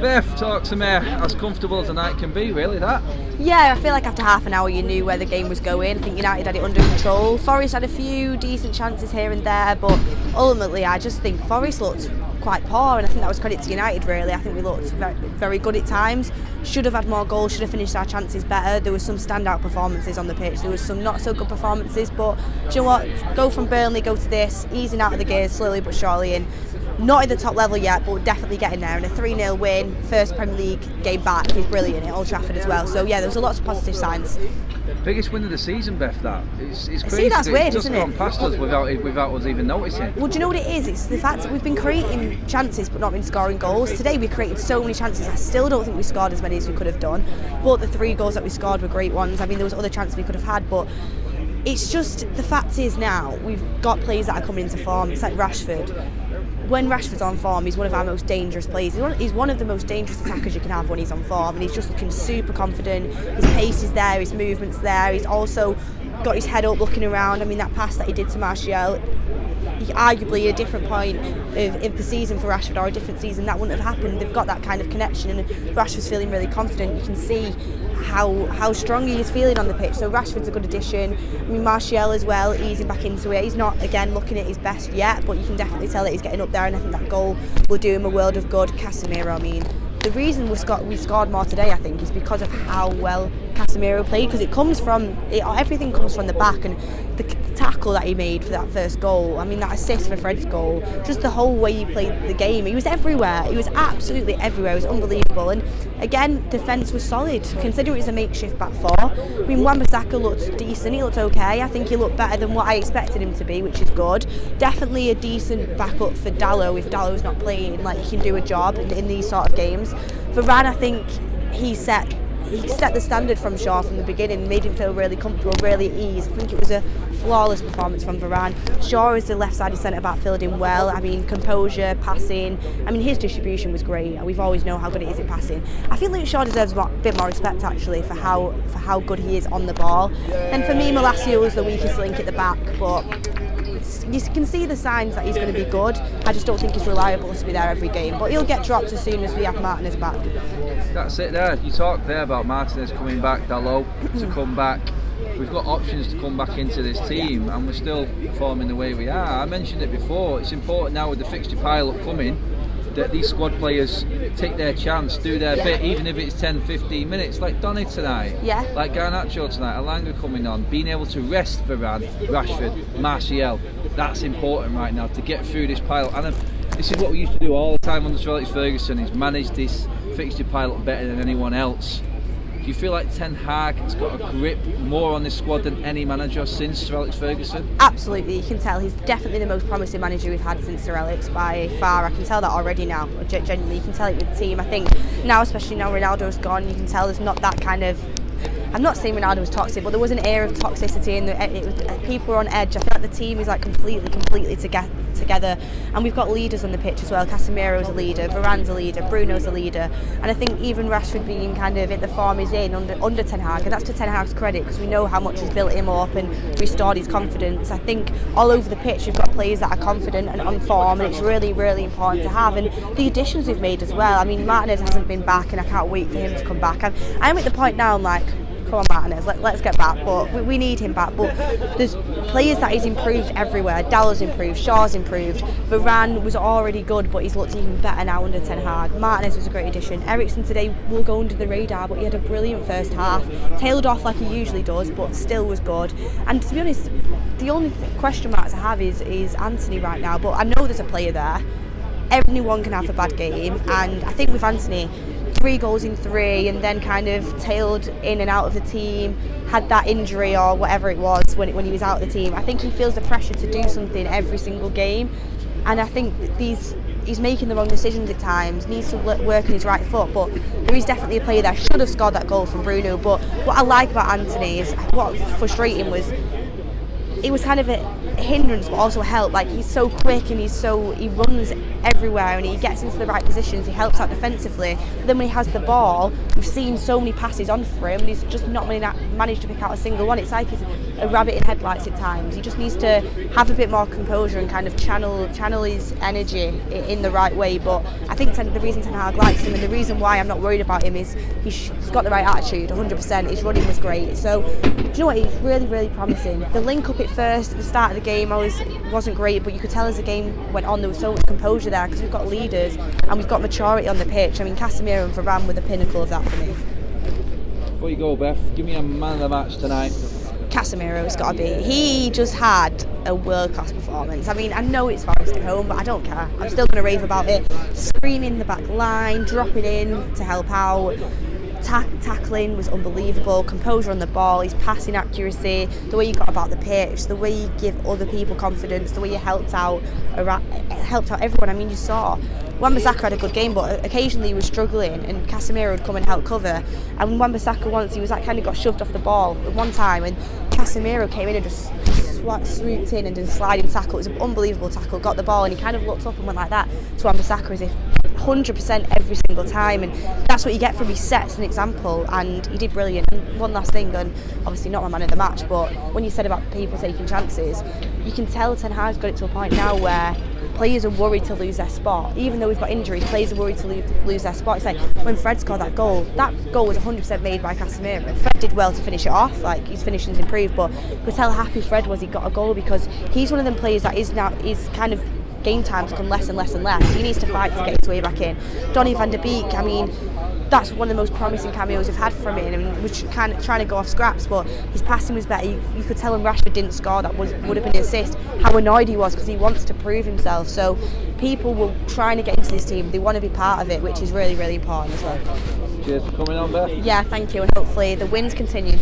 Beth, talk to me. As comfortable as a night can be, really, that? Yeah, I feel like after half an hour you knew where the game was going. I think United had it under control. Forest had a few decent chances here and there, but ultimately I just think Forest looked quite poor, and I think that was credit to United really. I think we looked very, very good at times. Should have had more goals, should have finished our chances better. There were some standout performances on the pitch, there was some not so good performances, but do you know what? Go from Burnley, go to this, easing out of the gears slowly but surely, and not at the top level yet, but definitely getting there. And a 3-0 win, first Premier League game back, is brilliant at Old Trafford as well. So yeah, there was a lot of positive signs. Biggest win of the season, Beth, that. It's crazy. See, that's weird, isn't it? It's just gone past us without us even noticing. Well, do you know what it is? It's the fact that we've been creating chances but not been scoring goals. Today we created so many chances. I still don't think we scored as many as we could have done. But the 3 goals that we scored were great ones. I mean, there was other chances we could have had, but it's just, the fact is now, we've got players that are coming into form. It's like Rashford. When Rashford's on form, he's one of our most dangerous players. He's one of the most dangerous attackers you can have when he's on form, and he's just looking super confident. His pace is there, his movement's there. He's also got his head up looking around. I mean, that pass that he did to Martial, arguably a different point of the season for Rashford, or a different season, that wouldn't have happened. They've got that kind of connection, and Rashford's feeling really confident. You can see how strong he is feeling on the pitch. So Rashford's a good addition. I mean, Martial as well, easing back into it. He's not, again, looking at his best yet, but you can definitely tell that he's getting up there, and I think that goal will do him a world of good. Casemiro, I mean, the reason we scored more today, I think, is because of how well Casemiro played, because everything comes from the back, and the tackle that he made for that first goal, I mean, that assist for Fred's goal, just the whole way he played the game, he was everywhere, he was absolutely everywhere, it was unbelievable. And again, defence was solid, considering it was a makeshift back 4. I mean, Wan-Bissaka looked decent, he looked okay. I think he looked better than what I expected him to be, which is good. Definitely a decent backup for Dalot if Dalot's not playing, like, he can do a job in these sort of games. Varane, I think he set the standard from Shaw from the beginning, made him feel really comfortable, really at ease. I think it was a flawless performance from Varane. Shaw as the left-sided centre-back filled in well. I mean, composure, passing. I mean, his distribution was great. We've always known how good it is at passing. I feel like Shaw deserves a bit more respect, actually, for how good he is on the ball. And for me, Malacia was the weakest link at the back, but you can see the signs that he's going to be good. I just don't think he's reliable to be there every game, but he'll get dropped as soon as we have Martinez back. That's it there. You talked there about Martinez coming back, Dalot to come back. We've got options to come back into this team, and we're still performing the way we are. I mentioned it before, it's important now with the fixture pile-up coming that these squad players take their chance, do their bit, even if it's 10-15 minutes, like Donny tonight, like Garnacho tonight, Alanga coming on, being able to rest Varane, Rashford, Martial. That's important right now to get through this pile. And this is what we used to do all the time under Sir Alex Ferguson, is manage this fixture pile-up better than anyone else. Do you feel like Ten Hag has got a grip more on this squad than any manager since Sir Alex Ferguson? Absolutely, you can tell he's definitely the most promising manager we've had since Sir Alex by far. I can tell that already now, genuinely. You can tell it with the team. I think now, especially now Ronaldo's gone, you can tell there's not that kind of, I'm not saying Ronaldo was toxic, but there was an air of toxicity, and people were on edge. I feel like the team is like completely together, and we've got leaders on the pitch as well. Casemiro's a leader, Varane's a leader, Bruno's a leader, and I think even Rashford being kind of in the form he's in under Ten Hag, and that's to Ten Hag's credit, because we know how much he's built him up and restored his confidence. I think all over the pitch we've got players that are confident and on form, and it's really important to have. And the additions we've made as well. I mean, Martinez hasn't been back, and I can't wait for him to come back. I'm at the point now, I'm like, come on Martinez, let's get back, but we need him back. But there's players that he's improved everywhere. Dalot's improved, Shaw's improved, Varane was already good, but he's looked even better now under Ten Hag. Martinez was a great addition. Eriksen today will go under the radar, but he had a brilliant first half, tailed off like he usually does, but still was good. And to be honest, the only question marks I have is Anthony right now, but I know there's a player there. Anyone can have a bad game, and I think with Anthony, 3 goals in 3, and then kind of tailed in and out of the team, had that injury or whatever it was when he was out of the team. I think he feels the pressure to do something every single game, and I think he's making the wrong decisions at times, needs to work on his right foot, but there is definitely a player there. Should have scored that goal from Bruno, but what I like about Anthony is, what frustrating was, it was kind of a hindrance but also a help. Like, he's so quick and he runs everywhere, and he gets into the right positions, he helps out defensively. But then when he has the ball, we've seen so many passes on for him, and he's just not managed to pick out a single one. It's like he's a rabbit in headlights at times. He just needs to have a bit more composure and kind of channel his energy in the right way. But I think the reason Ten Hag likes him, and the reason why I'm not worried about him, is he's got the right attitude, 100%. His running was great. So, do you know what? He's really, really promising. The link up at first, at the start of the game, wasn't great, but you could tell as the game went on, there was so much composure there because we've got leaders and we've got maturity on the pitch. I mean, Casemiro and Varane were the pinnacle of that for me. Before you go, Beth, give me a man of the match tonight. Casemiro's got to be. He just had a world-class performance. I mean, I know it's Forest at home, but I don't care. I'm still going to rave about it. Screaming the back line, dropping in to help out. Tackling was unbelievable. Composure on the ball, his passing accuracy, the way you got about the pitch, the way you give other people confidence, the way you helped out everyone. I mean, you saw Wan-Bissaka had a good game, but occasionally he was struggling, and Casemiro would come and help cover. And Wan-Bissaka once, he was kind of got shoved off the ball at one time, and Casemiro came in and just swooped in and did a sliding tackle. It was an unbelievable tackle. Got the ball and he kind of looked up and went like that to Wan-Bissaka as if 100% every single time, and that's what you get from his sets, an example, and he did brilliant. And one last thing, and obviously not my man of the match, but when you said about people taking chances, you can tell Ten Hag's got it to a point now where players are worried to lose their spot. Even though we've got injuries, players are worried to lose their spot. It's like when Fred scored that goal was 100% made by Casemiro. Fred did well to finish it off, like his finishing's improved, but you could tell how happy Fred was he got a goal, because he's one of them players that is kind of game times come less and less and less. He needs to fight to get his way back in. Donny van der Beek, I mean, that's one of the most promising cameos we've had from him. I mean, we're kind of trying to go off scraps, but his passing was better. You could tell when Rashford didn't score, that would have been an assist, how annoyed he was, because he wants to prove himself. So people will trying to get into this team. They want to be part of it, which is really, really important as well. Cheers for coming on, Beth. Yeah, thank you, and hopefully the wins continue.